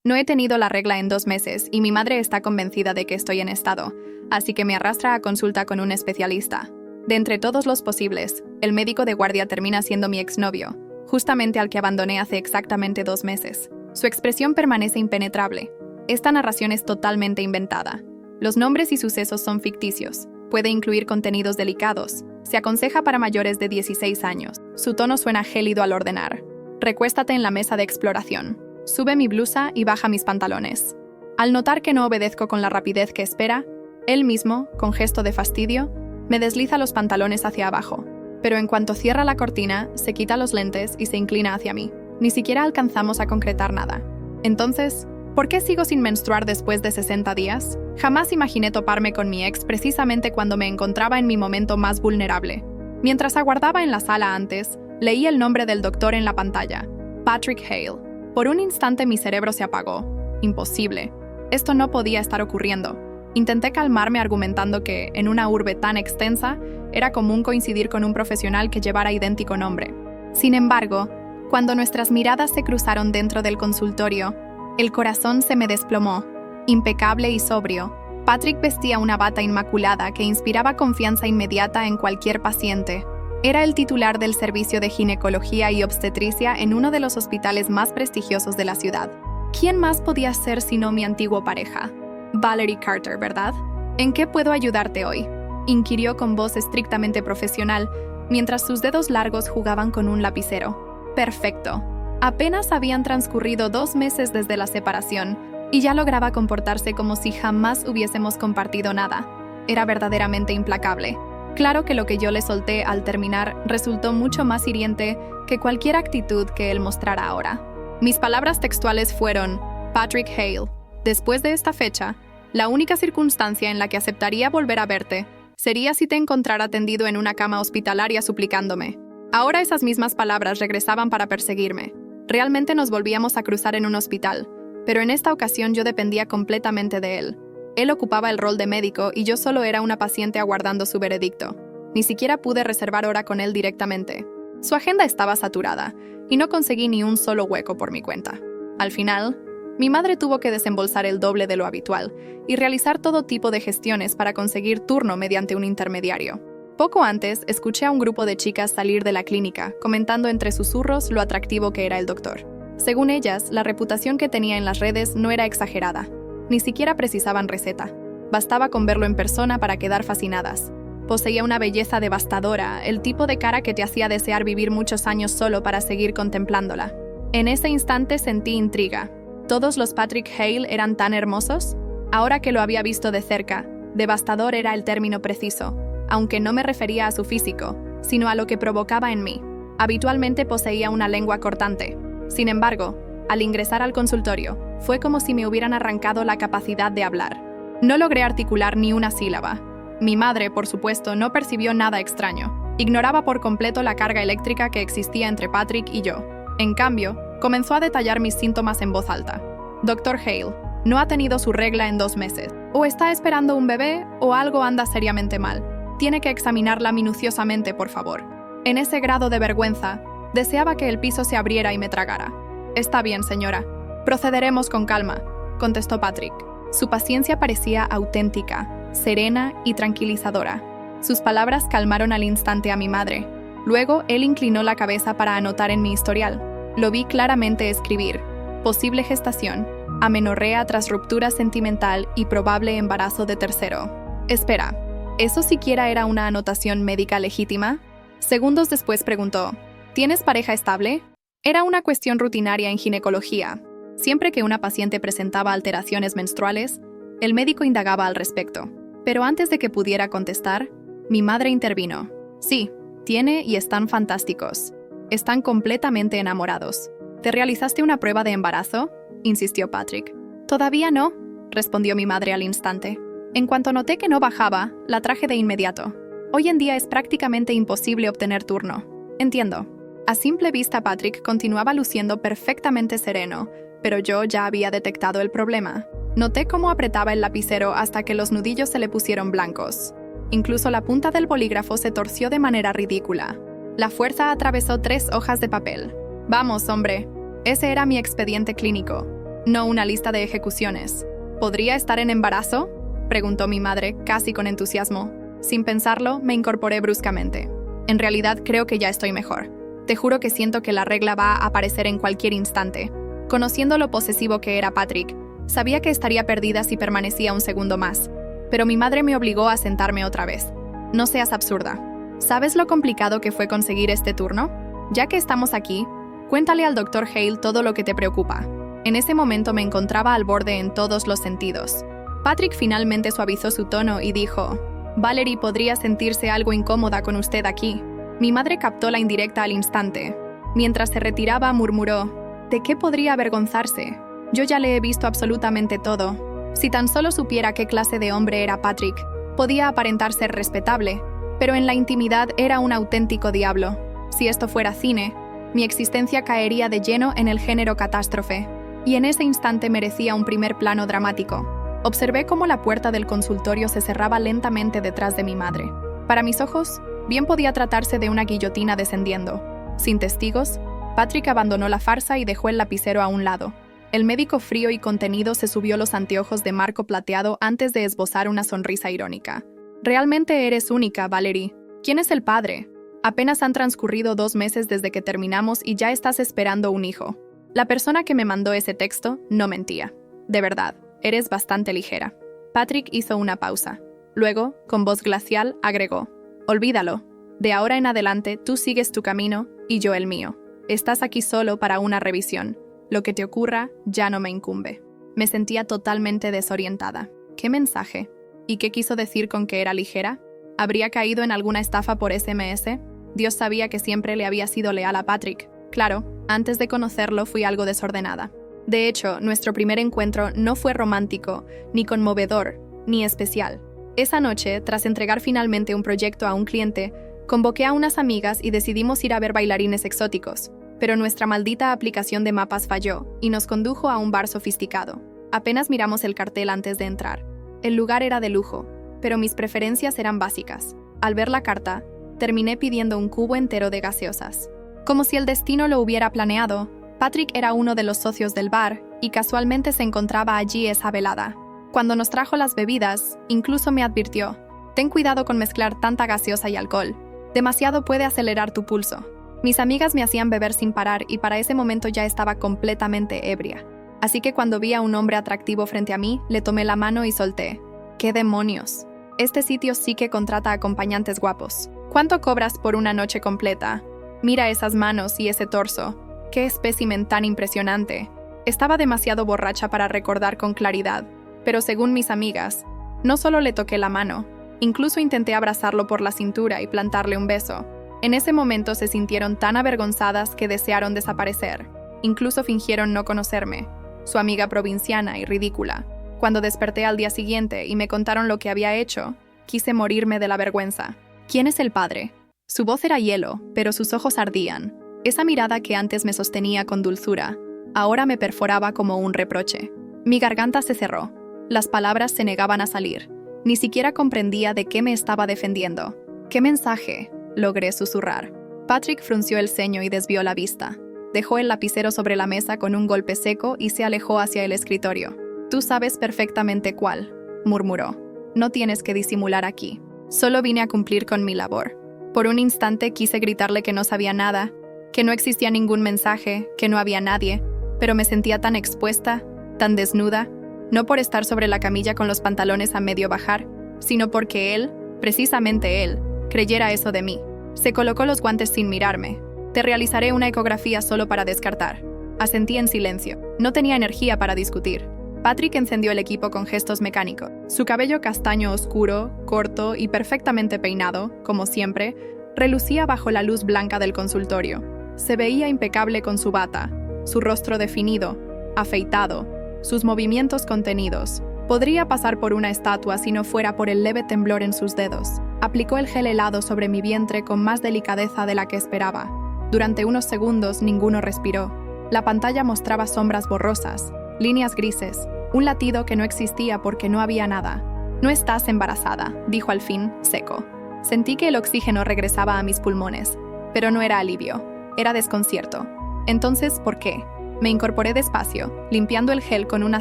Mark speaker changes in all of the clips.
Speaker 1: No he tenido la regla en 2 meses y mi madre está convencida de que estoy en estado, así que me arrastra a consulta con un especialista. De entre todos los posibles, el médico de guardia termina siendo mi exnovio, justamente al que abandoné hace exactamente 2 meses. Su expresión permanece impenetrable. Esta narración es totalmente inventada. Los nombres y sucesos son ficticios. Puede incluir contenidos delicados. Se aconseja para mayores de 16 años. Su tono suena gélido al ordenar. Recuéstate en la mesa de exploración. Sube mi blusa y baja mis pantalones. Al notar que no obedezco con la rapidez que espera, él mismo, con gesto de fastidio, me desliza los pantalones hacia abajo. Pero en cuanto cierra la cortina, se quita los lentes y se inclina hacia mí. Ni siquiera alcanzamos a concretar nada. Entonces, ¿por qué sigo sin menstruar después de 60 días? Jamás imaginé toparme con mi ex precisamente cuando me encontraba en mi momento más vulnerable. Mientras aguardaba en la sala antes, leí el nombre del doctor en la pantalla, Patrick Hale. Por un instante mi cerebro se apagó. Imposible. Esto no podía estar ocurriendo. Intenté calmarme argumentando que, en una urbe tan extensa, era común coincidir con un profesional que llevara idéntico nombre. Sin embargo, cuando nuestras miradas se cruzaron dentro del consultorio, el corazón se me desplomó. Impecable y sobrio, Patrick vestía una bata inmaculada que inspiraba confianza inmediata en cualquier paciente. Era el titular del servicio de ginecología y obstetricia en uno de los hospitales más prestigiosos de la ciudad. ¿Quién más podía ser sino mi antiguo pareja? Valerie Carter, ¿verdad? ¿En qué puedo ayudarte hoy?, inquirió con voz estrictamente profesional, mientras sus dedos largos jugaban con un lapicero. Perfecto. Apenas habían transcurrido 2 meses desde la separación, y ya lograba comportarse como si jamás hubiésemos compartido nada. Era verdaderamente implacable. Claro que lo que yo le solté al terminar resultó mucho más hiriente que cualquier actitud que él mostrara ahora. Mis palabras textuales fueron: Patrick Hale, después de esta fecha, la única circunstancia en la que aceptaría volver a verte sería si te encontrara tendido en una cama hospitalaria suplicándome. Ahora esas mismas palabras regresaban para perseguirme. Realmente nos volvíamos a cruzar en un hospital, pero en esta ocasión yo dependía completamente de él. Él ocupaba el rol de médico y yo solo era una paciente aguardando su veredicto. Ni siquiera pude reservar hora con él directamente. Su agenda estaba saturada, y no conseguí ni un solo hueco por mi cuenta. Al final, mi madre tuvo que desembolsar el doble de lo habitual y realizar todo tipo de gestiones para conseguir turno mediante un intermediario. Poco antes, escuché a un grupo de chicas salir de la clínica, comentando entre susurros lo atractivo que era el doctor. Según ellas, la reputación que tenía en las redes no era exagerada. Ni siquiera precisaban receta. Bastaba con verlo en persona para quedar fascinadas. Poseía una belleza devastadora, el tipo de cara que te hacía desear vivir muchos años solo para seguir contemplándola. En ese instante sentí intriga. ¿Todos los Patrick Hale eran tan hermosos? Ahora que lo había visto de cerca, devastador era el término preciso, aunque no me refería a su físico, sino a lo que provocaba en mí. Habitualmente poseía una lengua cortante. Sin embargo, al ingresar al consultorio, fue como si me hubieran arrancado la capacidad de hablar. No logré articular ni una sílaba. Mi madre, por supuesto, no percibió nada extraño. Ignoraba por completo la carga eléctrica que existía entre Patrick y yo. En cambio, comenzó a detallar mis síntomas en voz alta. Dr. Hale, no ha tenido su regla en 2 meses. O está esperando un bebé, o algo anda seriamente mal. Tiene que examinarla minuciosamente, por favor. En ese grado de vergüenza, deseaba que el piso se abriera y me tragara. Está bien, señora. Procederemos con calma, contestó Patrick. Su paciencia parecía auténtica, serena y tranquilizadora. Sus palabras calmaron al instante a mi madre. Luego, él inclinó la cabeza para anotar en mi historial. Lo vi claramente escribir: posible gestación, amenorrea tras ruptura sentimental y probable embarazo de tercero. Espera, ¿eso siquiera era una anotación médica legítima? Segundos después preguntó: ¿tienes pareja estable? Era una cuestión rutinaria en ginecología. Siempre que una paciente presentaba alteraciones menstruales, el médico indagaba al respecto. Pero antes de que pudiera contestar, mi madre intervino. Sí, tiene y están fantásticos. Están completamente enamorados. ¿Te realizaste una prueba de embarazo?, insistió Patrick. Todavía no, respondió mi madre al instante. En cuanto noté que no bajaba, la traje de inmediato. Hoy en día es prácticamente imposible obtener turno. Entiendo. A simple vista, Patrick continuaba luciendo perfectamente sereno, pero yo ya había detectado el problema. Noté cómo apretaba el lapicero hasta que los nudillos se le pusieron blancos. Incluso la punta del bolígrafo se torció de manera ridícula. La fuerza atravesó 3 hojas de papel. Vamos, hombre. Ese era mi expediente clínico. no una lista de ejecuciones. ¿Podría estar en embarazo?, preguntó mi madre, casi con entusiasmo. Sin pensarlo, me incorporé bruscamente. En realidad, creo que ya estoy mejor. Te juro que siento que la regla va a aparecer en cualquier instante. Conociendo lo posesivo que era Patrick, sabía que estaría perdida si permanecía un segundo más. Pero mi madre me obligó a sentarme otra vez. No seas absurda. ¿Sabes lo complicado que fue conseguir este turno? Ya que estamos aquí, cuéntale al Dr. Hale todo lo que te preocupa. En ese momento me encontraba al borde en todos los sentidos. Patrick finalmente suavizó su tono y dijo: Valerie podría sentirse algo incómoda con usted aquí. Mi madre captó la indirecta al instante. Mientras se retiraba, murmuró: ¿de qué podría avergonzarse? Yo ya le he visto absolutamente todo. Si tan solo supiera qué clase de hombre era Patrick, podía aparentar ser respetable, pero en la intimidad era un auténtico diablo. Si esto fuera cine, mi existencia caería de lleno en el género catástrofe, y en ese instante merecía un primer plano dramático. Observé cómo la puerta del consultorio se cerraba lentamente detrás de mi madre. Para mis ojos, bien podía tratarse de una guillotina descendiendo. Sin testigos, Patrick abandonó la farsa y dejó el lapicero a un lado. El médico frío y contenido se subió los anteojos de marco plateado antes de esbozar una sonrisa irónica. Realmente eres única, Valerie. ¿Quién es el padre? Apenas han transcurrido 2 meses desde que terminamos y ya estás esperando un hijo. La persona que me mandó ese texto no mentía. De verdad. Eres bastante ligera. Patrick hizo una pausa. Luego, con voz glacial, agregó: Olvídalo. De ahora en adelante, tú sigues tu camino y yo el mío. Estás aquí solo para una revisión. Lo que te ocurra ya no me incumbe. Me sentía totalmente desorientada. ¿Qué mensaje? ¿Y qué quiso decir con que era ligera? ¿Habría caído en alguna estafa por SMS? Dios sabía que siempre le había sido leal a Patrick. Claro, antes de conocerlo fui algo desordenada. De hecho, nuestro primer encuentro no fue romántico, ni conmovedor, ni especial. Esa noche, tras entregar finalmente un proyecto a un cliente, convoqué a unas amigas y decidimos ir a ver bailarines exóticos. Pero nuestra maldita aplicación de mapas falló y nos condujo a un bar sofisticado. Apenas miramos el cartel antes de entrar. El lugar era de lujo, pero mis preferencias eran básicas. Al ver la carta, terminé pidiendo un cubo entero de gaseosas. Como si el destino lo hubiera planeado, Patrick era uno de los socios del bar y casualmente se encontraba allí esa velada. Cuando nos trajo las bebidas, incluso me advirtió: ten cuidado con mezclar tanta gaseosa y alcohol. Demasiado puede acelerar tu pulso. Mis amigas me hacían beber sin parar y para ese momento ya estaba completamente ebria. Así que cuando vi a un hombre atractivo frente a mí, le tomé la mano y solté: ¡qué demonios! Este sitio sí que contrata acompañantes guapos. ¿Cuánto cobras por una noche completa? Mira esas manos y ese torso. ¡Qué espécimen tan impresionante! Estaba demasiado borracha para recordar con claridad, pero según mis amigas, no solo le toqué la mano, incluso intenté abrazarlo por la cintura y plantarle un beso. En ese momento se sintieron tan avergonzadas que desearon desaparecer. Incluso fingieron no conocerme, su amiga provinciana y ridícula. Cuando desperté al día siguiente y me contaron lo que había hecho, quise morirme de la vergüenza. ¿Quién es el padre? Su voz era hielo, pero sus ojos ardían. Esa mirada que antes me sostenía con dulzura, ahora me perforaba como un reproche. Mi garganta se cerró. Las palabras se negaban a salir. Ni siquiera comprendía de qué me estaba defendiendo. ¿Qué mensaje?, logré susurrar. Patrick frunció el ceño y desvió la vista. Dejó el lapicero sobre la mesa con un golpe seco y se alejó hacia el escritorio. Tú sabes perfectamente cuál, murmuró. No tienes que disimular aquí. Solo vine a cumplir con mi labor. Por un instante quise gritarle que no sabía nada, que no existía ningún mensaje, que no había nadie, pero me sentía tan expuesta, tan desnuda, no por estar sobre la camilla con los pantalones a medio bajar, sino porque él, precisamente él, creyera eso de mí. Se colocó los guantes sin mirarme. Te realizaré una ecografía solo para descartar. Asentí en silencio. No tenía energía para discutir. Patrick encendió el equipo con gestos mecánicos. Su cabello castaño oscuro, corto y perfectamente peinado, como siempre, relucía bajo la luz blanca del consultorio. Se veía impecable con su bata, su rostro definido, afeitado, sus movimientos contenidos. Podría pasar por una estatua si no fuera por el leve temblor en sus dedos. Aplicó el gel helado sobre mi vientre con más delicadeza de la que esperaba. Durante unos segundos ninguno respiró. La pantalla mostraba sombras borrosas, líneas grises, un latido que no existía porque no había nada. No estás embarazada, dijo al fin, seco. Sentí que el oxígeno regresaba a mis pulmones, pero no era alivio, era desconcierto. Entonces, ¿por qué? Me incorporé despacio, limpiando el gel con una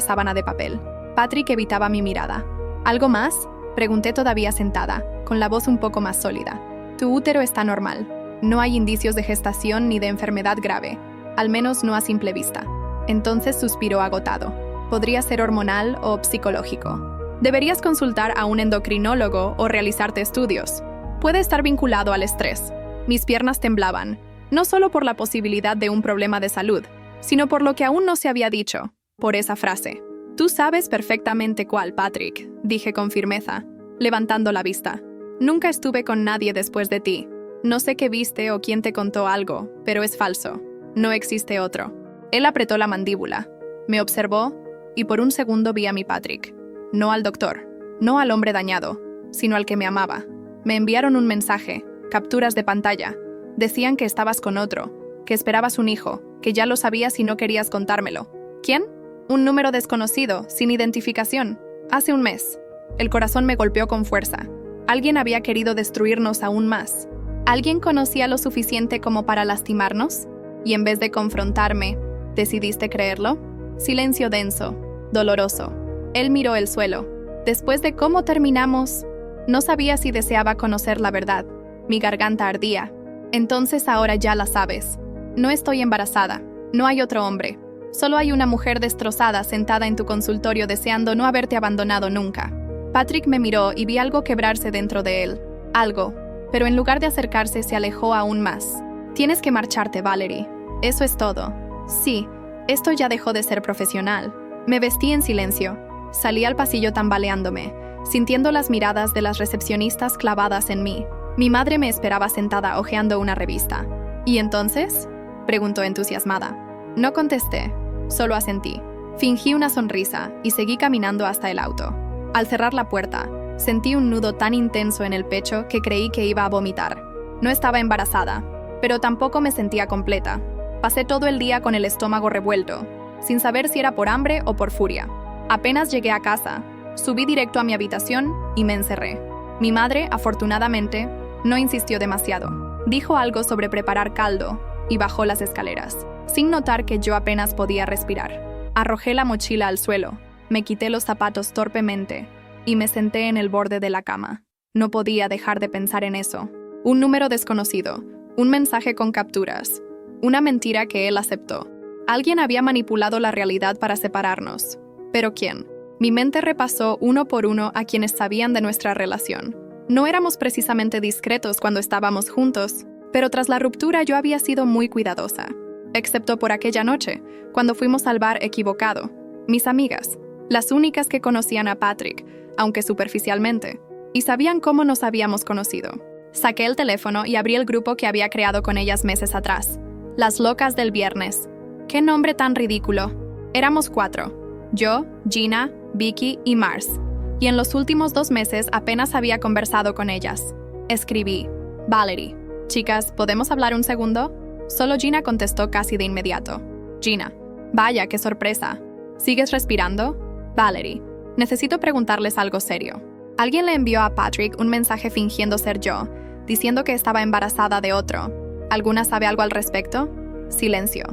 Speaker 1: sábana de papel. Patrick evitaba mi mirada. ¿Algo más? Pregunté todavía sentada, con la voz un poco más sólida. Tu útero está normal. No hay indicios de gestación ni de enfermedad grave, al menos no a simple vista. Entonces suspiró agotado. Podría ser hormonal o psicológico. Deberías consultar a un endocrinólogo o realizarte estudios. Puede estar vinculado al estrés. Mis piernas temblaban, no solo por la posibilidad de un problema de salud, sino por lo que aún no se había dicho, por esa frase. Tú sabes perfectamente cuál, Patrick, dije con firmeza, levantando la vista. Nunca estuve con nadie después de ti. No sé qué viste o quién te contó algo, pero es falso. No existe otro. Él apretó la mandíbula, me observó y por un segundo vi a mi Patrick. No al doctor, no al hombre dañado, sino al que me amaba. Me enviaron un mensaje, capturas de pantalla. Decían que estabas con otro, que esperabas un hijo, que ya lo sabías y no querías contármelo. ¿Quién? Un número desconocido, sin identificación. Hace un mes. El corazón me golpeó con fuerza. Alguien había querido destruirnos aún más. ¿Alguien conocía lo suficiente como para lastimarnos? Y en vez de confrontarme, ¿decidiste creerlo? Silencio denso, doloroso. Él miró el suelo. Después de cómo terminamos, no sabía si deseaba conocer la verdad. Mi garganta ardía. Entonces ahora ya la sabes. No estoy embarazada. No hay otro hombre. Solo hay una mujer destrozada sentada en tu consultorio deseando no haberte abandonado nunca. Patrick me miró y vi algo quebrarse dentro de él. Algo. Pero en lugar de acercarse, se alejó aún más. Tienes que marcharte, Valerie. Eso es todo. Sí, esto ya dejó de ser profesional. Me vestí en silencio. Salí al pasillo tambaleándome, sintiendo las miradas de las recepcionistas clavadas en mí. Mi madre me esperaba sentada hojeando una revista. ¿Y entonces?, preguntó entusiasmada. No contesté, solo asentí. Fingí una sonrisa y seguí caminando hasta el auto. Al cerrar la puerta, sentí un nudo tan intenso en el pecho que creí que iba a vomitar. No estaba embarazada, pero tampoco me sentía completa. Pasé todo el día con el estómago revuelto, sin saber si era por hambre o por furia. Apenas llegué a casa, subí directo a mi habitación y me encerré. Mi madre, afortunadamente, no insistió demasiado. Dijo algo sobre preparar caldo y bajó las escaleras, sin notar que yo apenas podía respirar. Arrojé la mochila al suelo, me quité los zapatos torpemente y me senté en el borde de la cama. No podía dejar de pensar en eso. Un número desconocido, un mensaje con capturas, una mentira que él aceptó. Alguien había manipulado la realidad para separarnos. ¿Pero quién? Mi mente repasó uno por uno a quienes sabían de nuestra relación. No éramos precisamente discretos cuando estábamos juntos, pero tras la ruptura yo había sido muy cuidadosa. Excepto por aquella noche, cuando fuimos al bar equivocado. Mis amigas, las únicas que conocían a Patrick, aunque superficialmente, y sabían cómo nos habíamos conocido. Saqué el teléfono y abrí el grupo que había creado con ellas meses atrás. Las locas del viernes. ¡Qué nombre tan ridículo! Éramos 4. Yo, Gina, Vicky y Mars. Y en los últimos 2 meses apenas había conversado con ellas. Escribí: Valerie. Chicas, ¿podemos hablar un segundo? Solo Gina contestó casi de inmediato. Gina: vaya, qué sorpresa. ¿Sigues respirando? Valerie: necesito preguntarles algo serio. Alguien le envió a Patrick un mensaje fingiendo ser yo, diciendo que estaba embarazada de otro. ¿Alguna sabe algo al respecto? Silencio.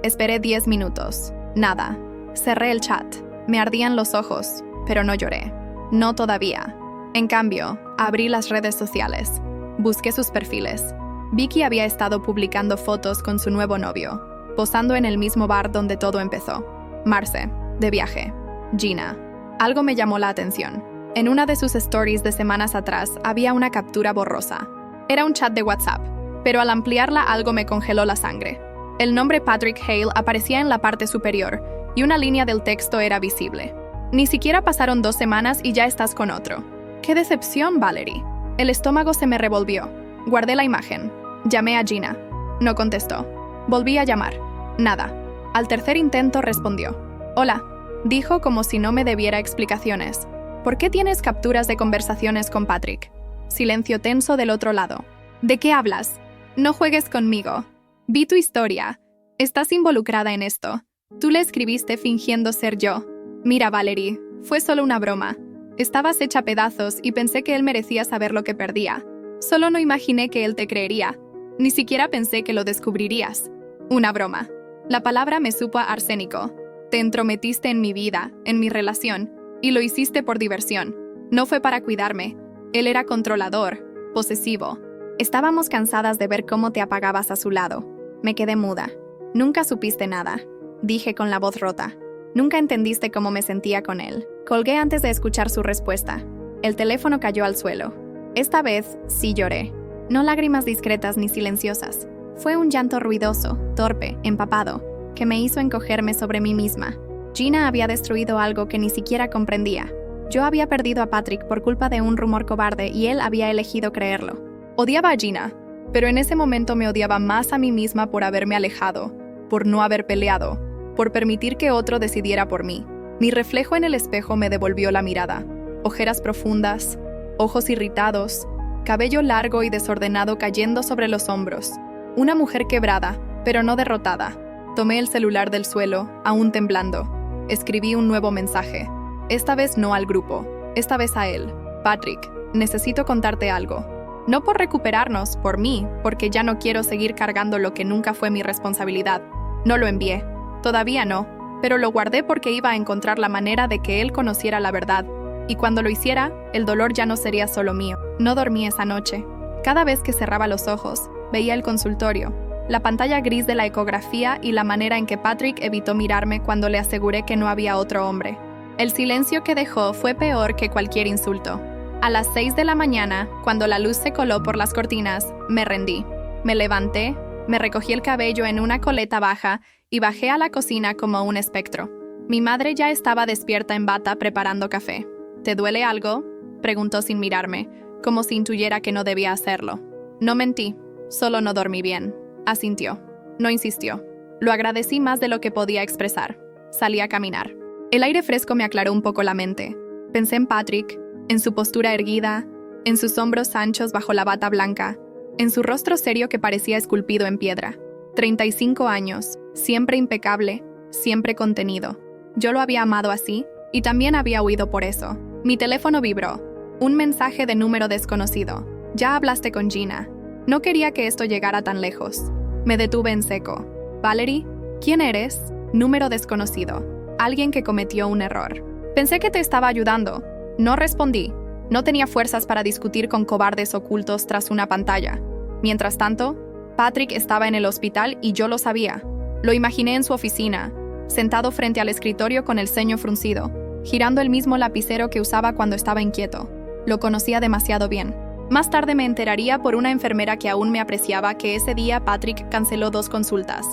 Speaker 1: Esperé 10 minutos. Nada. Cerré el chat. Me ardían los ojos, pero no lloré. No todavía. En cambio, abrí las redes sociales. Busqué sus perfiles. Vicky había estado publicando fotos con su nuevo novio, posando en el mismo bar donde todo empezó. Marce, de viaje. Gina. Algo me llamó la atención. En una de sus stories de semanas atrás había una captura borrosa. Era un chat de WhatsApp, pero al ampliarla algo me congeló la sangre. El nombre Patrick Hale aparecía en la parte superior y una línea del texto era visible. Ni siquiera pasaron 2 semanas y ya estás con otro. ¡Qué decepción, Valerie! El estómago se me revolvió. Guardé la imagen. Llamé a Gina. No contestó. Volví a llamar. Nada. Al tercer intento respondió. Hola, dijo como si no me debiera explicaciones. ¿Por qué tienes capturas de conversaciones con Patrick? Silencio tenso del otro lado. ¿De qué hablas? No juegues conmigo. Vi tu historia. Estás involucrada en esto. Tú le escribiste fingiendo ser yo. Mira, Valerie, fue solo una broma. Estabas hecha pedazos y pensé que él merecía saber lo que perdía. Solo no imaginé que él te creería. Ni siquiera pensé que lo descubrirías. Una broma. La palabra me supo a arsénico. Te entrometiste en mi vida, en mi relación, y lo hiciste por diversión. No fue para cuidarme. Él era controlador, posesivo. Estábamos cansadas de ver cómo te apagabas a su lado. Me quedé muda. Nunca supiste nada, dije con la voz rota. Nunca entendiste cómo me sentía con él. Colgué antes de escuchar su respuesta. El teléfono cayó al suelo. Esta vez sí lloré. No lágrimas discretas ni silenciosas. Fue un llanto ruidoso, torpe, empapado, que me hizo encogerme sobre mí misma. Gina había destruido algo que ni siquiera comprendía. Yo había perdido a Patrick por culpa de un rumor cobarde y él había elegido creerlo. Odiaba a Gina, pero en ese momento me odiaba más a mí misma por haberme alejado, por no haber peleado, por permitir que otro decidiera por mí. Mi reflejo en el espejo me devolvió la mirada. Ojeras profundas, ojos irritados, cabello largo y desordenado cayendo sobre los hombros. Una mujer quebrada, pero no derrotada. Tomé el celular del suelo, aún temblando. Escribí un nuevo mensaje. Esta vez no al grupo, esta vez a él. Patrick, necesito contarte algo. No por recuperarnos, por mí, porque ya no quiero seguir cargando lo que nunca fue mi responsabilidad. No lo envié. Todavía no, pero lo guardé porque iba a encontrar la manera de que él conociera la verdad. Y cuando lo hiciera, el dolor ya no sería solo mío. No dormí esa noche. Cada vez que cerraba los ojos, veía el consultorio, la pantalla gris de la ecografía y la manera en que Patrick evitó mirarme cuando le aseguré que no había otro hombre. El silencio que dejó fue peor que cualquier insulto. A las 6 de la mañana, cuando la luz se coló por las cortinas, me rendí. Me levanté, me recogí el cabello en una coleta baja y bajé a la cocina como un espectro. Mi madre ya estaba despierta en bata preparando café. ¿Te duele algo?, preguntó sin mirarme, como si intuyera que no debía hacerlo. No mentí, solo no dormí bien. Asintió. No insistió. Lo agradecí más de lo que podía expresar. Salí a caminar. El aire fresco me aclaró un poco la mente. Pensé en Patrick, en su postura erguida, en sus hombros anchos bajo la bata blanca, en su rostro serio que parecía esculpido en piedra. 35 años, siempre impecable, siempre contenido. Yo lo había amado así, y también había huido por eso. Mi teléfono vibró. Un mensaje de número desconocido. Ya hablaste con Gina. No quería que esto llegara tan lejos. Me detuve en seco. Valerie, ¿quién eres? Número desconocido. Alguien que cometió un error. Pensé que te estaba ayudando. No respondí. No tenía fuerzas para discutir con cobardes ocultos tras una pantalla. Mientras tanto, Patrick estaba en el hospital y yo lo sabía. Lo imaginé en su oficina, sentado frente al escritorio con el ceño fruncido, girando el mismo lapicero que usaba cuando estaba inquieto. Lo conocía demasiado bien. Más tarde me enteraría por una enfermera que aún me apreciaba que ese día Patrick canceló 2 consultas,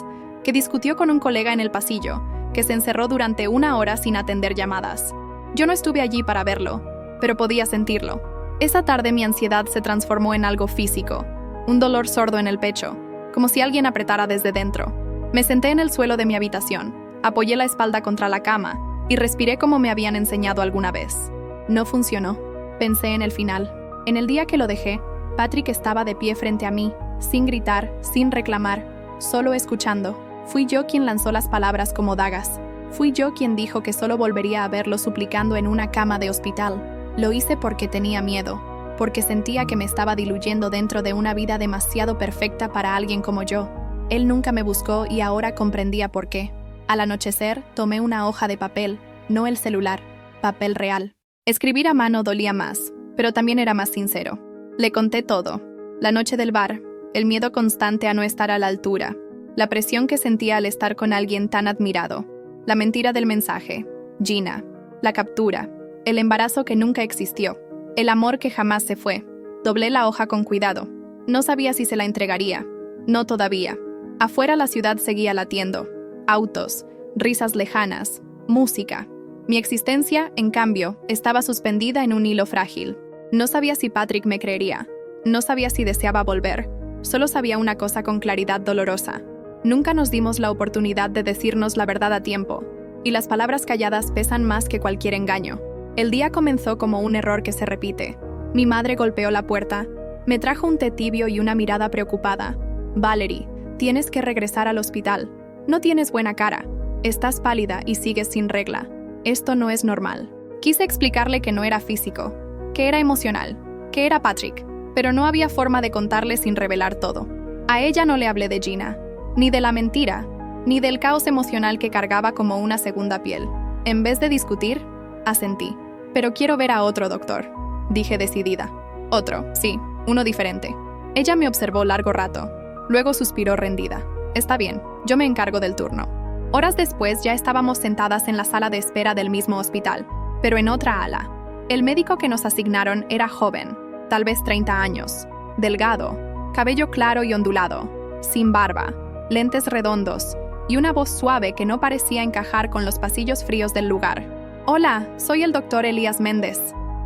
Speaker 1: que discutió con un colega en el pasillo, que se encerró durante 1 hora sin atender llamadas. Yo no estuve allí para verlo, pero podía sentirlo. Esa tarde mi ansiedad se transformó en algo físico, un dolor sordo en el pecho, como si alguien apretara desde dentro. Me senté en el suelo de mi habitación, apoyé la espalda contra la cama y respiré como me habían enseñado alguna vez. No funcionó. Pensé en el final. En el día que lo dejé, Patrick estaba de pie frente a mí, sin gritar, sin reclamar, solo escuchando. Fui yo quien lanzó las palabras como dagas. Fui yo quien dijo que solo volvería a verlo suplicando en una cama de hospital. Lo hice porque tenía miedo, porque sentía que me estaba diluyendo dentro de una vida demasiado perfecta para alguien como yo. Él nunca me buscó y ahora comprendía por qué. Al anochecer, tomé una hoja de papel, no el celular, papel real. Escribir a mano dolía más, pero también era más sincero. Le conté todo. La noche del bar, el miedo constante a no estar a la altura, la presión que sentía al estar con alguien tan admirado, la mentira del mensaje, Gina, la captura, el embarazo que nunca existió, el amor que jamás se fue. Doblé la hoja con cuidado. No sabía si se la entregaría. No todavía. Afuera la ciudad seguía latiendo. Autos, risas lejanas, música. Mi existencia, en cambio, estaba suspendida en un hilo frágil. No sabía si Patrick me creería. No sabía si deseaba volver. Solo sabía una cosa con claridad dolorosa. Nunca nos dimos la oportunidad de decirnos la verdad a tiempo, y las palabras calladas pesan más que cualquier engaño. El día comenzó como un error que se repite. Mi madre golpeó la puerta. Me trajo un té tibio y una mirada preocupada. Valerie, tienes que regresar al hospital. No tienes buena cara. Estás pálida y sigues sin regla. Esto no es normal. Quise explicarle que no era físico, que era emocional, que era Patrick, pero no había forma de contarle sin revelar todo. A ella no le hablé de Gina, ni de la mentira, ni del caos emocional que cargaba como una segunda piel. En vez de discutir, asentí. Pero quiero ver a otro doctor, dije decidida. Otro, sí, uno diferente. Ella me observó largo rato. Luego suspiró rendida. Está bien, yo me encargo del turno. Horas después ya estábamos sentadas en la sala de espera del mismo hospital, pero en otra ala. El médico que nos asignaron era joven, tal vez 30 años, delgado, cabello claro y ondulado, sin barba, lentes redondos y una voz suave que no parecía encajar con los pasillos fríos del lugar. «Hola, soy el doctor Elías Méndez»,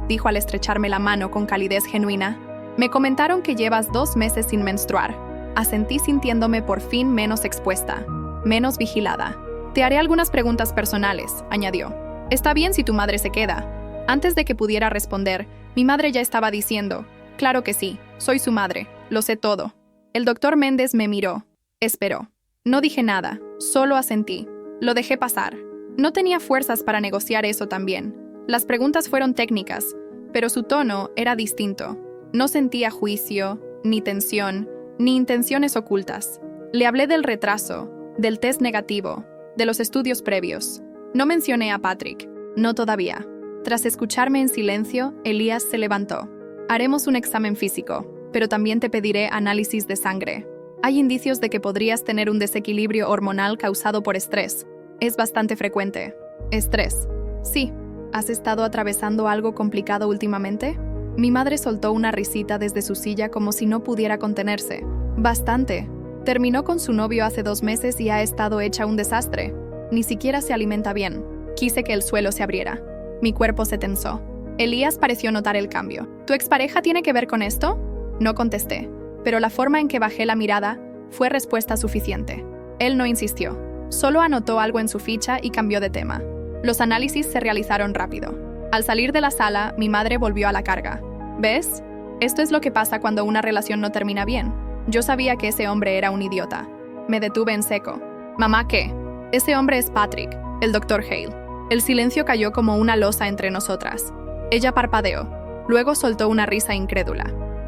Speaker 1: dijo al estrecharme la mano con calidez genuina. «Me comentaron que llevas 2 meses sin menstruar». Asentí sintiéndome por fin menos expuesta, menos vigilada. «Te haré algunas preguntas personales», añadió. «Está bien si tu madre se queda». Antes de que pudiera responder, mi madre ya estaba diciendo, «Claro que sí, soy su madre, lo sé todo». El doctor Méndez me miró, esperó. No dije nada, solo asentí. Lo dejé pasar. No tenía fuerzas para negociar eso también. Las preguntas fueron técnicas, pero su tono era distinto. No sentía juicio, ni tensión, ni intenciones ocultas. Le hablé del retraso, del test negativo, de los estudios previos. No mencioné a Patrick, no todavía. Tras escucharme en silencio, Elías se levantó. «Haremos un examen físico, pero también te pediré análisis de sangre. Hay indicios de que podrías tener un desequilibrio hormonal causado por estrés. Es bastante frecuente». «¿Estrés?» «Sí. ¿Has estado atravesando algo complicado últimamente?» Mi madre soltó una risita desde su silla como si no pudiera contenerse. «Bastante. Terminó con su novio hace 2 meses y ha estado hecha un desastre. Ni siquiera se alimenta bien». Quise que el suelo se abriera. Mi cuerpo se tensó. Elías pareció notar el cambio. «¿Tu expareja tiene que ver con esto?» No contesté, pero la forma en que bajé la mirada fue respuesta suficiente. Él no insistió. Solo anotó algo en su ficha y cambió de tema. Los análisis se realizaron rápido. Al salir de la sala, mi madre volvió a la carga. «¿Ves? Esto es lo que pasa cuando una relación no termina bien». Yo sabía que ese hombre era un idiota. Me detuve en seco. «¿Mamá qué?» «Ese hombre es Patrick, el Dr. Hale». El silencio cayó como una losa entre nosotras. Ella parpadeó. Luego soltó una risa incrédula.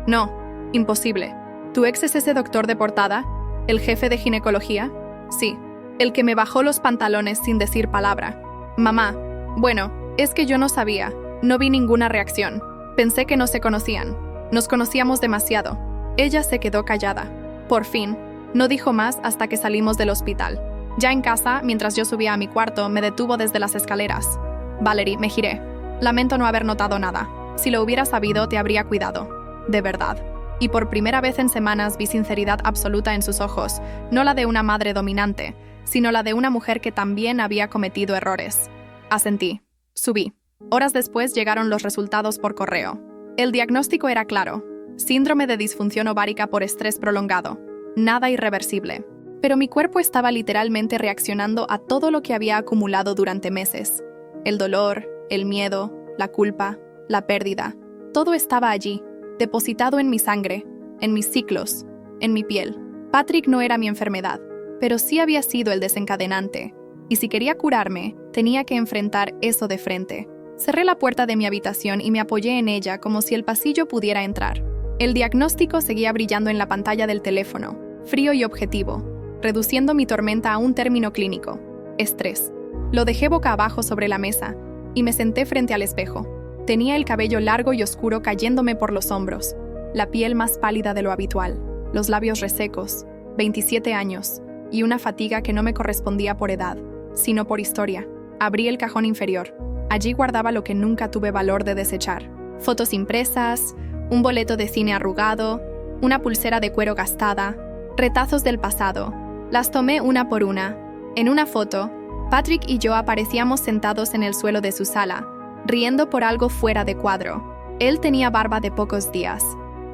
Speaker 1: «No, imposible. ¿Tu ex es ese doctor de portada? ¿El jefe de ginecología?» «Sí, el que me bajó los pantalones sin decir palabra». «Mamá, bueno, es que yo no sabía. No vi ninguna reacción. Pensé que no se conocían. Nos conocíamos demasiado». Ella se quedó callada. Por fin, no dijo más hasta que salimos del hospital. Ya en casa, mientras yo subía a mi cuarto, me detuvo desde las escaleras. «Valerie», me giré. «Lamento no haber notado nada. Si lo hubiera sabido, te habría cuidado. De verdad». Y por primera vez en semanas vi sinceridad absoluta en sus ojos, no la de una madre dominante, sino la de una mujer que también había cometido errores. Asentí. Subí. Horas después llegaron los resultados por correo. El diagnóstico era claro. Síndrome de disfunción ovárica por estrés prolongado. Nada irreversible. Pero mi cuerpo estaba literalmente reaccionando a todo lo que había acumulado durante meses. El dolor, el miedo, la culpa, la pérdida. Todo estaba allí, depositado en mi sangre, en mis ciclos, en mi piel. Patrick no era mi enfermedad, pero sí había sido el desencadenante. Y si quería curarme, tenía que enfrentar eso de frente. Cerré la puerta de mi habitación y me apoyé en ella como si el pasillo pudiera entrar. El diagnóstico seguía brillando en la pantalla del teléfono, frío y objetivo, reduciendo mi tormenta a un término clínico: estrés. Lo dejé boca abajo sobre la mesa y me senté frente al espejo. Tenía el cabello largo y oscuro cayéndome por los hombros, la piel más pálida de lo habitual, los labios resecos, 27 años, y una fatiga que no me correspondía por edad, sino por historia. Abrí el cajón inferior. Allí guardaba lo que nunca tuve valor de desechar: fotos impresas, un boleto de cine arrugado, una pulsera de cuero gastada, retazos del pasado. Las tomé una por una. En una foto, Patrick y yo aparecíamos sentados en el suelo de su sala, riendo por algo fuera de cuadro. Él tenía barba de pocos días,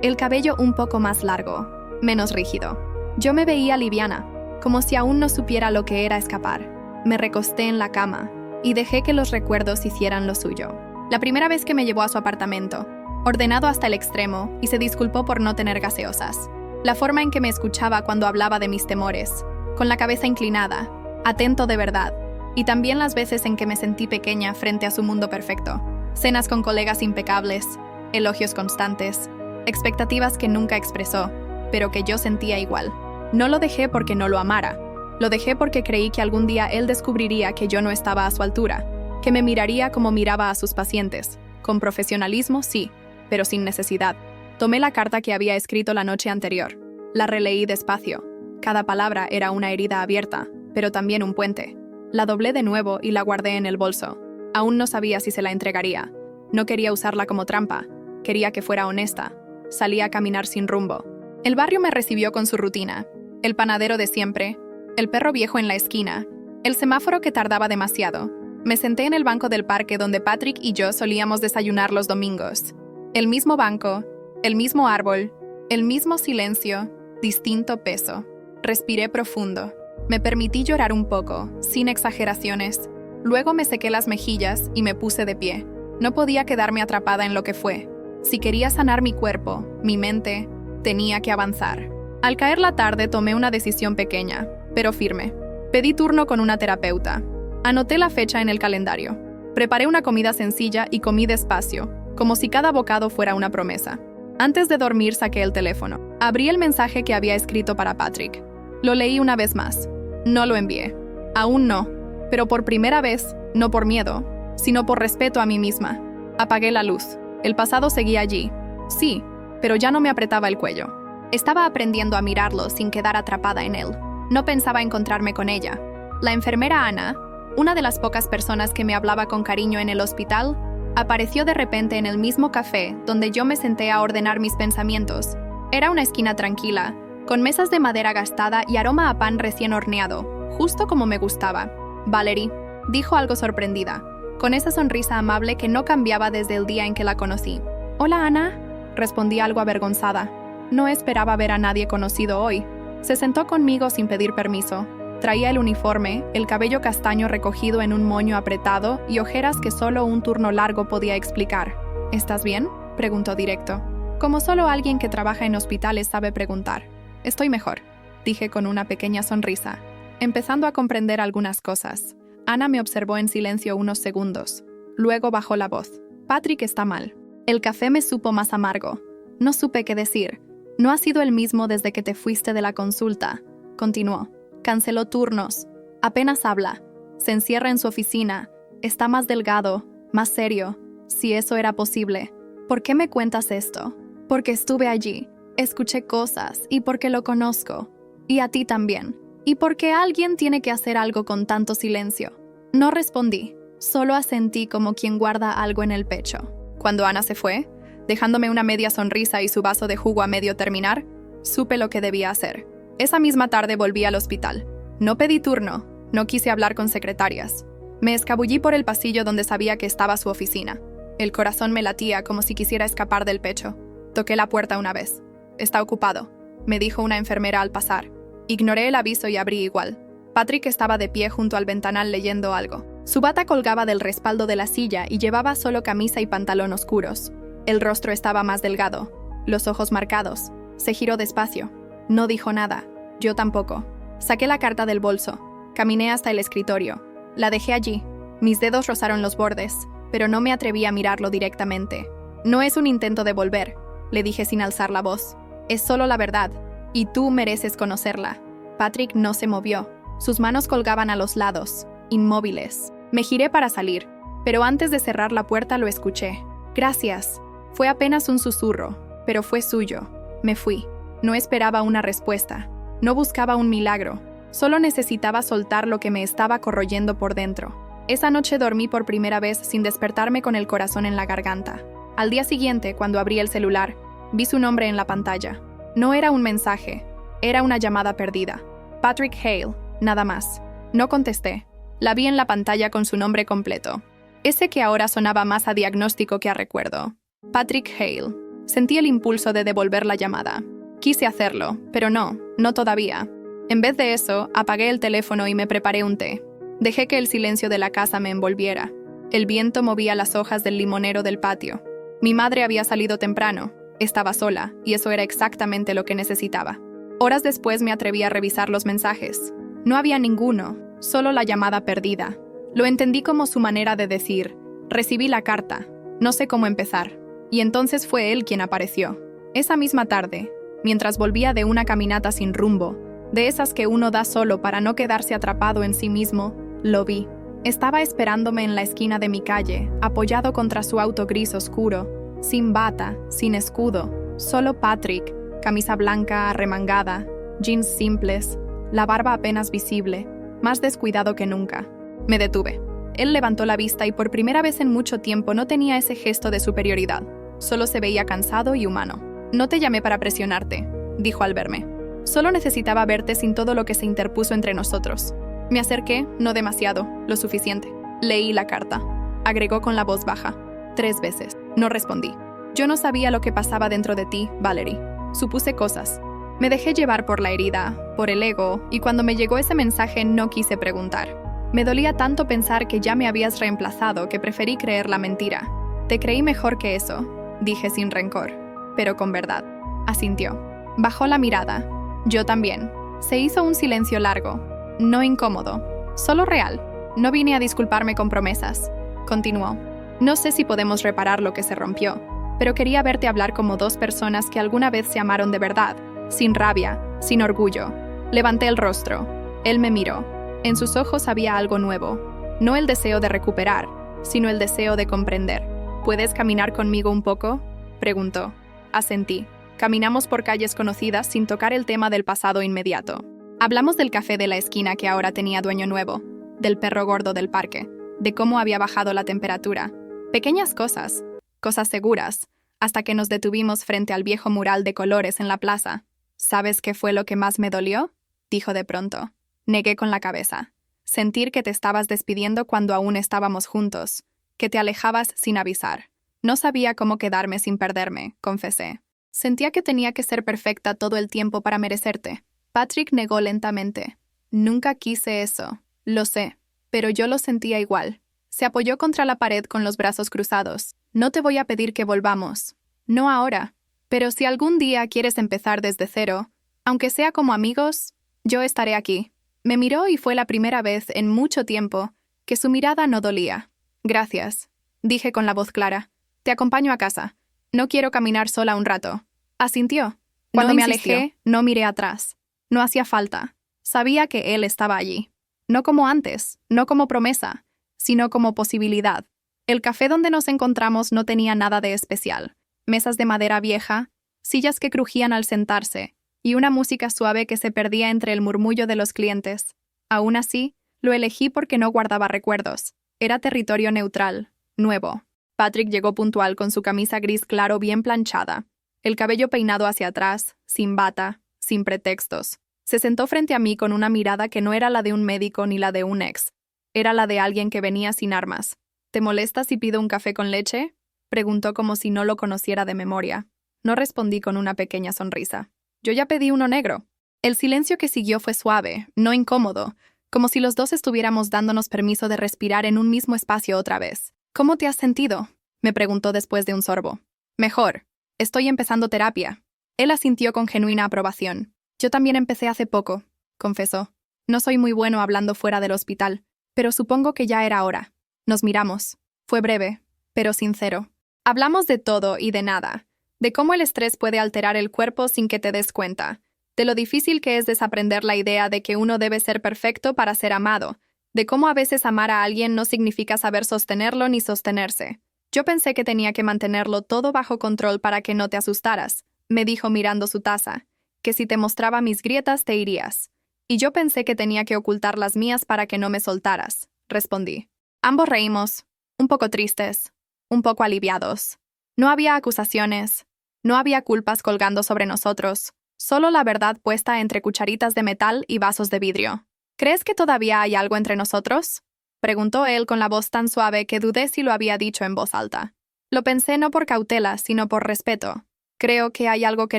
Speaker 1: el cabello un poco más largo, menos rígido. Yo me veía liviana, como si aún no supiera lo que era escapar. Me recosté en la cama y dejé que los recuerdos hicieran lo suyo. La primera vez que me llevó a su apartamento, ordenado hasta el extremo, y se disculpó por no tener gaseosas. La forma en que me escuchaba cuando hablaba de mis temores, con la cabeza inclinada, atento de verdad, y también las veces en que me sentí pequeña frente a su mundo perfecto. Cenas con colegas impecables, elogios constantes, expectativas que nunca expresó, pero que yo sentía igual. No lo dejé porque no lo amara, Lo dejé porque creí que algún día él descubriría que yo no estaba a su altura, que me miraría como miraba a sus pacientes. Con profesionalismo, sí, pero sin necesidad. Tomé la carta que había escrito la noche anterior. La releí despacio. Cada palabra era una herida abierta, pero también un puente. La doblé de nuevo y la guardé en el bolso. Aún no sabía si se la entregaría. No quería usarla como trampa. Quería que fuera honesta. Salí a caminar sin rumbo. El barrio me recibió con su rutina. El panadero de siempre, el perro viejo en la esquina, el semáforo que tardaba demasiado. Me senté en el banco del parque donde Patrick y yo solíamos desayunar los domingos. El mismo banco, el mismo árbol, el mismo silencio, distinto peso. Respiré profundo. Me permití llorar un poco, sin exageraciones. Luego me sequé las mejillas y me puse de pie. No podía quedarme atrapada en lo que fue. Si quería sanar mi cuerpo, mi mente, tenía que avanzar. Al caer la tarde tomé una decisión pequeña, pero firme. Pedí turno con una terapeuta. Anoté la fecha en el calendario. Preparé una comida sencilla y comí despacio, como si cada bocado fuera una promesa. Antes de dormir saqué el teléfono. Abrí el mensaje que había escrito para Patrick. Lo leí una vez más. No lo envié. Aún no. Pero por primera vez, no por miedo, sino por respeto a mí misma. Apagué la luz. El pasado seguía allí. Sí, pero ya no me apretaba el cuello. Estaba aprendiendo a mirarlo sin quedar atrapada en él. No pensaba encontrarme con ella. La enfermera Ana, una de las pocas personas que me hablaba con cariño en el hospital, apareció de repente en el mismo café donde yo me senté a ordenar mis pensamientos. Era una esquina tranquila, con mesas de madera gastada y aroma a pan recién horneado, justo como me gustaba. Valerie, dijo algo sorprendida, con esa sonrisa amable que no cambiaba desde el día en que la conocí. Hola, Ana, respondí algo avergonzada. No esperaba ver a nadie conocido hoy. Se sentó conmigo sin pedir permiso. Traía el uniforme, el cabello castaño recogido en un moño apretado y ojeras que solo un turno largo podía explicar. ¿Estás bien?, preguntó directo. Como solo alguien que trabaja en hospitales sabe preguntar. Estoy mejor, dije con una pequeña sonrisa, empezando a comprender algunas cosas. Ana me observó en silencio unos segundos. Luego bajó la voz. Patrick está mal. El café me supo más amargo. No supe qué decir. No ha sido el mismo desde que te fuiste de la consulta, continuó. Canceló turnos. Apenas habla. Se encierra en su oficina. Está más delgado, más serio. Si eso era posible. ¿Por qué me cuentas esto? Porque estuve allí. Escuché cosas y porque lo conozco. Y a ti también. Y porque alguien tiene que hacer algo con tanto silencio. No respondí. Solo asentí como quien guarda algo en el pecho. Cuando Ana se fue, dejándome una media sonrisa y su vaso de jugo a medio terminar, supe lo que debía hacer. Esa misma tarde volví al hospital. No pedí turno, no quise hablar con secretarias. Me escabullí por el pasillo donde sabía que estaba su oficina. El corazón me latía como si quisiera escapar del pecho. Toqué la puerta una vez. Está ocupado, me dijo una enfermera al pasar. Ignoré el aviso y abrí igual. Patrick estaba de pie junto al ventanal leyendo algo. Su bata colgaba del respaldo de la silla y llevaba solo camisa y pantalón oscuros. El rostro estaba más delgado, los ojos marcados. Se giró despacio. No dijo nada. Yo tampoco. Saqué la carta del bolso. Caminé hasta el escritorio. La dejé allí. Mis dedos rozaron los bordes, pero no me atreví a mirarlo directamente. No es un intento de volver, le dije sin alzar la voz. Es solo la verdad, y tú mereces conocerla. Patrick no se movió. Sus manos colgaban a los lados, inmóviles. Me giré para salir, pero antes de cerrar la puerta lo escuché. Gracias. Fue apenas un susurro, pero fue suyo. Me fui. No esperaba una respuesta. No buscaba un milagro. Solo necesitaba soltar lo que me estaba corroyendo por dentro. Esa noche dormí por primera vez sin despertarme con el corazón en la garganta. Al día siguiente, cuando abrí el celular, vi su nombre en la pantalla. No era un mensaje, era una llamada perdida. Patrick Hale, nada más. No contesté. La vi en la pantalla con su nombre completo. Ese que ahora sonaba más a diagnóstico que a recuerdo. Patrick Hale. Sentí el impulso de devolver la llamada. Quise hacerlo, pero no todavía. En vez de eso, apagué el teléfono y me preparé un té. Dejé que el silencio de la casa me envolviera. El viento movía las hojas del limonero del patio. Mi madre había salido temprano. Estaba sola, y eso era exactamente lo que necesitaba. Horas después me atreví a revisar los mensajes. No había ninguno, solo la llamada perdida. Lo entendí como su manera de decir, recibí la carta, no sé cómo empezar. Y entonces fue él quien apareció. Esa misma tarde, mientras volvía de una caminata sin rumbo, de esas que uno da solo para no quedarse atrapado en sí mismo. Lo vi. Estaba esperándome en la esquina de mi calle, apoyado contra su auto gris oscuro, sin bata, sin escudo, solo Patrick, camisa blanca arremangada, jeans simples, la barba apenas visible, más descuidado que nunca. Me detuve. Él levantó la vista y por primera vez en mucho tiempo no tenía ese gesto de superioridad. Solo se veía cansado y humano. «No te llamé para presionarte», dijo al verme. «Solo necesitaba verte sin todo lo que se interpuso entre nosotros». Me acerqué, no demasiado, lo suficiente. Leí la carta. Agregó con la voz baja. 3 veces. No respondí. Yo no sabía lo que pasaba dentro de ti, Valerie. Supuse cosas. Me dejé llevar por la herida, por el ego, y cuando me llegó ese mensaje no quise preguntar. Me dolía tanto pensar que ya me habías reemplazado que preferí creer la mentira. «Te creí mejor que eso», dije sin rencor, pero con verdad. Asintió. Bajó la mirada. Yo también. Se hizo un silencio largo. No incómodo, solo real. No vine a disculparme con promesas. Continuó. No sé si podemos reparar lo que se rompió, pero quería verte hablar como 2 personas que alguna vez se amaron de verdad, sin rabia, sin orgullo. Levanté el rostro. Él me miró. En sus ojos había algo nuevo. No el deseo de recuperar, sino el deseo de comprender. ¿Puedes caminar conmigo un poco?, preguntó. Asentí. Caminamos por calles conocidas sin tocar el tema del pasado inmediato. Hablamos del café de la esquina que ahora tenía dueño nuevo, del perro gordo del parque, de cómo había bajado la temperatura. Pequeñas cosas, cosas seguras, hasta que nos detuvimos frente al viejo mural de colores en la plaza. ¿Sabes qué fue lo que más me dolió?, dijo de pronto. Negué con la cabeza. Sentir que te estabas despidiendo cuando aún estábamos juntos, que te alejabas sin avisar. No sabía cómo quedarme sin perderme, confesé. Sentía que tenía que ser perfecta todo el tiempo para merecerte. Patrick negó lentamente. Nunca quise eso. Lo sé, pero yo lo sentía igual. Se apoyó contra la pared con los brazos cruzados. No te voy a pedir que volvamos. No ahora. Pero si algún día quieres empezar desde cero, aunque sea como amigos, yo estaré aquí. Me miró y fue la primera vez en mucho tiempo que su mirada no dolía. Gracias, dije con la voz clara. Te acompaño a casa. No quiero caminar sola un rato. Asintió. Cuando me alejé, no miré atrás. No hacía falta. Sabía que él estaba allí. No como antes, no como promesa, sino como posibilidad. El café donde nos encontramos no tenía nada de especial. Mesas de madera vieja, sillas que crujían al sentarse, y una música suave que se perdía entre el murmullo de los clientes. Aún así, lo elegí porque no guardaba recuerdos. Era territorio neutral, nuevo. Patrick llegó puntual con su camisa gris claro bien planchada, el cabello peinado hacia atrás, sin bata, sin pretextos. Se sentó frente a mí con una mirada que no era la de un médico ni la de un ex. Era la de alguien que venía sin armas. ¿Te molesta si pido un café con leche?, preguntó como si no lo conociera de memoria. No respondí con una pequeña sonrisa. Yo ya pedí uno negro. El silencio que siguió fue suave, no incómodo, como si los dos estuviéramos dándonos permiso de respirar en un mismo espacio otra vez. ¿Cómo te has sentido?, me preguntó después de un sorbo. Mejor. Estoy empezando terapia. Él asintió con genuina aprobación. Yo también empecé hace poco, confesó. No soy muy bueno hablando fuera del hospital, pero supongo que ya era hora. Nos miramos. Fue breve, pero sincero. Hablamos de todo y de nada. De cómo el estrés puede alterar el cuerpo sin que te des cuenta. De lo difícil que es desaprender la idea de que uno debe ser perfecto para ser amado. De cómo a veces amar a alguien no significa saber sostenerlo ni sostenerse. Yo pensé que tenía que mantenerlo todo bajo control para que no te asustaras, me dijo mirando su taza, que si te mostraba mis grietas te irías. Y yo pensé que tenía que ocultar las mías para que no me soltaras, respondí. Ambos reímos, un poco tristes, un poco aliviados. No había acusaciones, no había culpas colgando sobre nosotros, solo la verdad puesta entre cucharitas de metal y vasos de vidrio. ¿Crees que todavía hay algo entre nosotros?, preguntó él con la voz tan suave que dudé si lo había dicho en voz alta. Lo pensé no por cautela, sino por respeto. Creo que hay algo que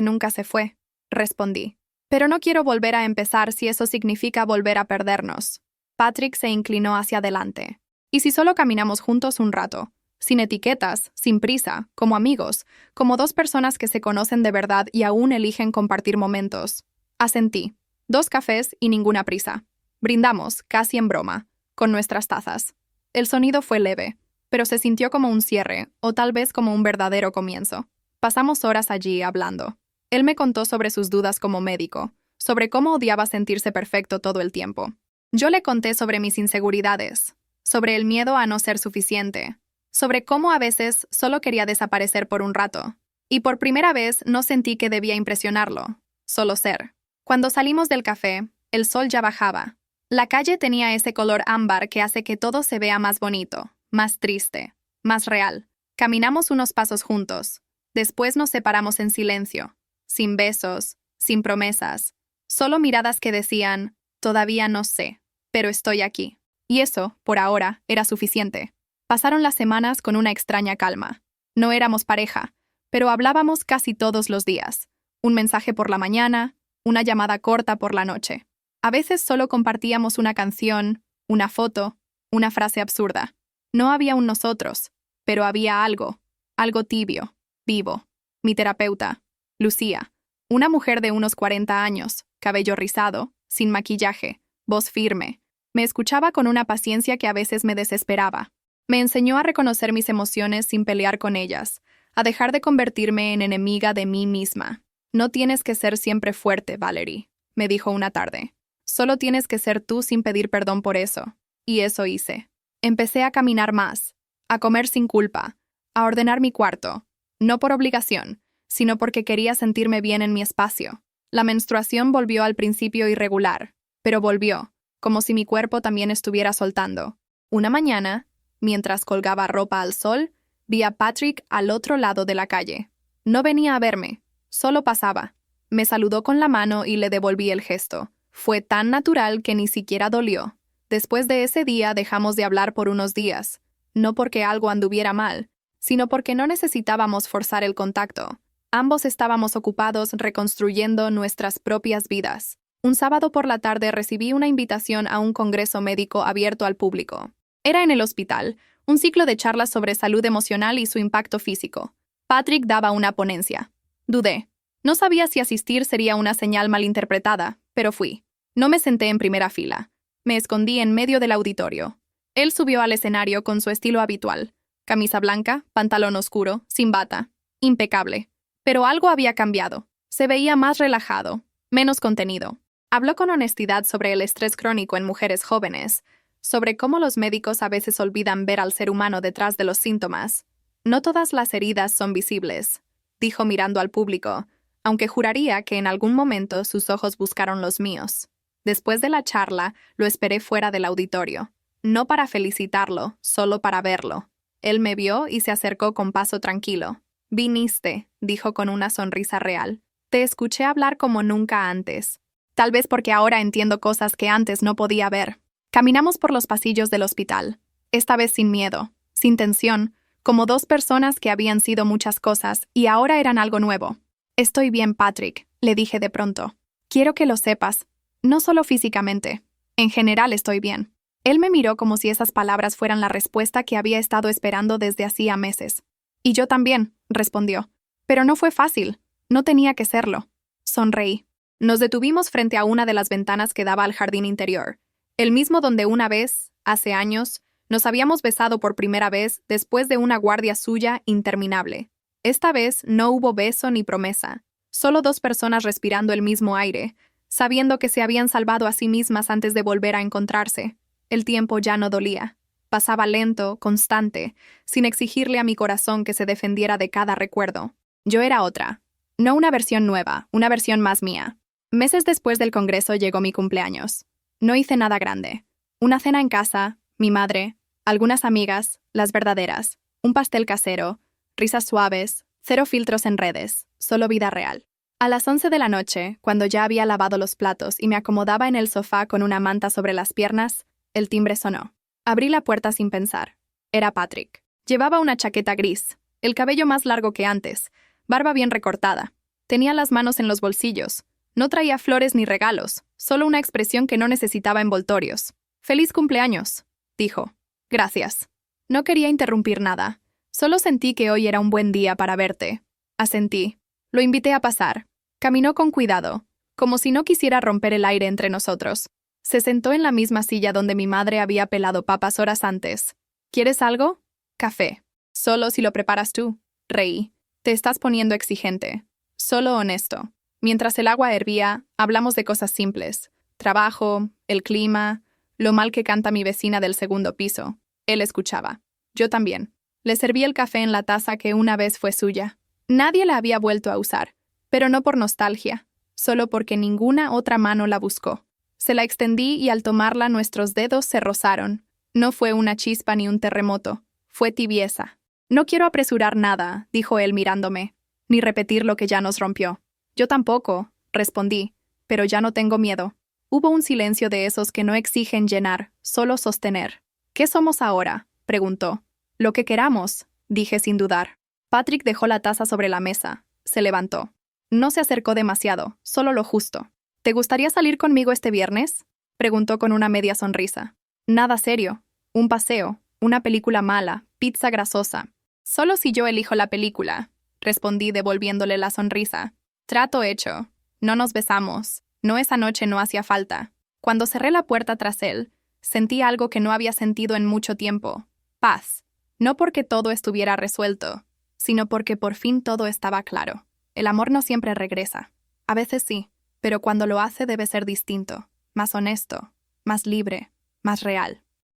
Speaker 1: nunca se fue, respondí. Pero no quiero volver a empezar si eso significa volver a perdernos. Patrick se inclinó hacia adelante. ¿Y si solo caminamos juntos un rato? Sin etiquetas, sin prisa, como amigos, como 2 personas que se conocen de verdad y aún eligen compartir momentos. Asentí. 2 cafés y ninguna prisa. Brindamos, casi en broma, con nuestras tazas. El sonido fue leve, pero se sintió como un cierre, o tal vez como un verdadero comienzo. Pasamos horas allí hablando. Él me contó sobre sus dudas como médico, sobre cómo odiaba sentirse perfecto todo el tiempo. Yo le conté sobre mis inseguridades, sobre el miedo a no ser suficiente, sobre cómo a veces solo quería desaparecer por un rato. Y por primera vez no sentí que debía impresionarlo, solo ser. Cuando salimos del café, el sol ya bajaba. La calle tenía ese color ámbar que hace que todo se vea más bonito, más triste, más real. Caminamos unos pasos juntos. Después nos separamos en silencio, sin besos, sin promesas, solo miradas que decían, todavía no sé, pero estoy aquí. Y eso, por ahora, era suficiente. Pasaron las semanas con una extraña calma. No éramos pareja, pero hablábamos casi todos los días. Un mensaje por la mañana, una llamada corta por la noche. A veces solo compartíamos una canción, una foto, una frase absurda. No había un nosotros, pero había algo tibio, vivo. Mi terapeuta, Lucía, una mujer de unos 40 años, cabello rizado, sin maquillaje, voz firme, me escuchaba con una paciencia que a veces me desesperaba. Me enseñó a reconocer mis emociones sin pelear con ellas, a dejar de convertirme en enemiga de mí misma. No tienes que ser siempre fuerte, Valerie, me dijo una tarde. Solo tienes que ser tú sin pedir perdón por eso. Y eso hice. Empecé a caminar más, a comer sin culpa, a ordenar mi cuarto, no por obligación, sino porque quería sentirme bien en mi espacio. La menstruación volvió al principio irregular, pero volvió, como si mi cuerpo también estuviera soltando. Una mañana, mientras colgaba ropa al sol, vi a Patrick al otro lado de la calle. No venía a verme, solo pasaba. Me saludó con la mano y le devolví el gesto. Fue tan natural que ni siquiera dolió. Después de ese día dejamos de hablar por unos días, no porque algo anduviera mal, sino porque no necesitábamos forzar el contacto. Ambos estábamos ocupados reconstruyendo nuestras propias vidas. Un sábado por la tarde recibí una invitación a un congreso médico abierto al público. Era en el hospital, un ciclo de charlas sobre salud emocional y su impacto físico. Patrick daba una ponencia. Dudé. No sabía si asistir sería una señal malinterpretada, pero fui. No me senté en primera fila. Me escondí en medio del auditorio. Él subió al escenario con su estilo habitual. Camisa blanca, pantalón oscuro, sin bata. Impecable. Pero algo había cambiado. Se veía más relajado, menos contenido. Habló con honestidad sobre el estrés crónico en mujeres jóvenes, sobre cómo los médicos a veces olvidan ver al ser humano detrás de los síntomas. No todas las heridas son visibles, dijo mirando al público, aunque juraría que en algún momento sus ojos buscaron los míos. Después de la charla, lo esperé fuera del auditorio. No para felicitarlo, solo para verlo. Él me vio y se acercó con paso tranquilo. «Viniste», dijo con una sonrisa real. «Te escuché hablar como nunca antes. Tal vez porque ahora entiendo cosas que antes no podía ver». Caminamos por los pasillos del hospital, esta vez sin miedo, sin tensión, como dos personas que habían sido muchas cosas y ahora eran algo nuevo. «Estoy bien, Patrick», le dije de pronto. «Quiero que lo sepas. No solo físicamente. En general estoy bien». Él me miró como si esas palabras fueran la respuesta que había estado esperando desde hacía meses. «Y yo también», respondió. «Pero no fue fácil. No tenía que serlo». Sonreí. Nos detuvimos frente a una de las ventanas que daba al jardín interior, el mismo donde una vez, hace años, nos habíamos besado por primera vez después de una guardia suya interminable. Esta vez no hubo beso ni promesa, solo dos personas respirando el mismo aire, sabiendo que se habían salvado a sí mismas antes de volver a encontrarse. El tiempo ya no dolía. Pasaba lento, constante, sin exigirle a mi corazón que se defendiera de cada recuerdo. Yo era otra. No una versión nueva, una versión más mía. Meses después del congreso llegó mi cumpleaños. No hice nada grande. Una cena en casa, mi madre, algunas amigas, las verdaderas, un pastel casero, risas suaves, cero filtros en redes, solo vida real. A las 11 de la noche, cuando ya había lavado los platos y me acomodaba en el sofá con una manta sobre las piernas, el timbre sonó. Abrí la puerta sin pensar. Era Patrick. Llevaba una chaqueta gris, el cabello más largo que antes, barba bien recortada. Tenía las manos en los bolsillos. No traía flores ni regalos, solo una expresión que no necesitaba envoltorios. «Feliz cumpleaños», dijo. «Gracias». No quería interrumpir nada. Solo sentí que hoy era un buen día para verte. Asentí. Lo invité a pasar. Caminó con cuidado, como si no quisiera romper el aire entre nosotros. Se sentó en la misma silla donde mi madre había pelado papas horas antes. «¿Quieres algo?» «Café». «Solo si lo preparas tú». Reí. «Te estás poniendo exigente». «Solo honesto». Mientras el agua hervía, hablamos de cosas simples. Trabajo, el clima, lo mal que canta mi vecina del segundo piso. Él escuchaba. Yo también. Le serví el café en la taza que una vez fue suya. Nadie la había vuelto a usar, pero no por nostalgia, solo porque ninguna otra mano la buscó. Se la extendí y al tomarla nuestros dedos se rozaron. No fue una chispa ni un terremoto, fue tibieza. No quiero apresurar nada, dijo él mirándome, ni repetir lo que ya nos rompió. Yo tampoco, respondí, pero ya no tengo miedo. Hubo un silencio de esos que no exigen llenar, solo sostener. ¿Qué somos ahora?, preguntó. Lo que queramos, dije sin dudar. Patrick dejó la taza sobre la mesa. Se levantó. No se acercó demasiado, solo lo justo. ¿Te gustaría salir conmigo este viernes?, preguntó con una media sonrisa. Nada serio. Un paseo, una película mala, pizza grasosa. Solo si yo elijo la película, respondí devolviéndole la sonrisa. Trato hecho. No nos besamos. No, esa noche no hacía falta. Cuando cerré la puerta tras él, sentí algo que no había sentido en mucho tiempo. Paz. No porque todo estuviera resuelto, sino porque por fin todo estaba claro. El amor no siempre regresa. A veces sí, pero cuando lo hace debe ser distinto, más honesto, más libre, más real.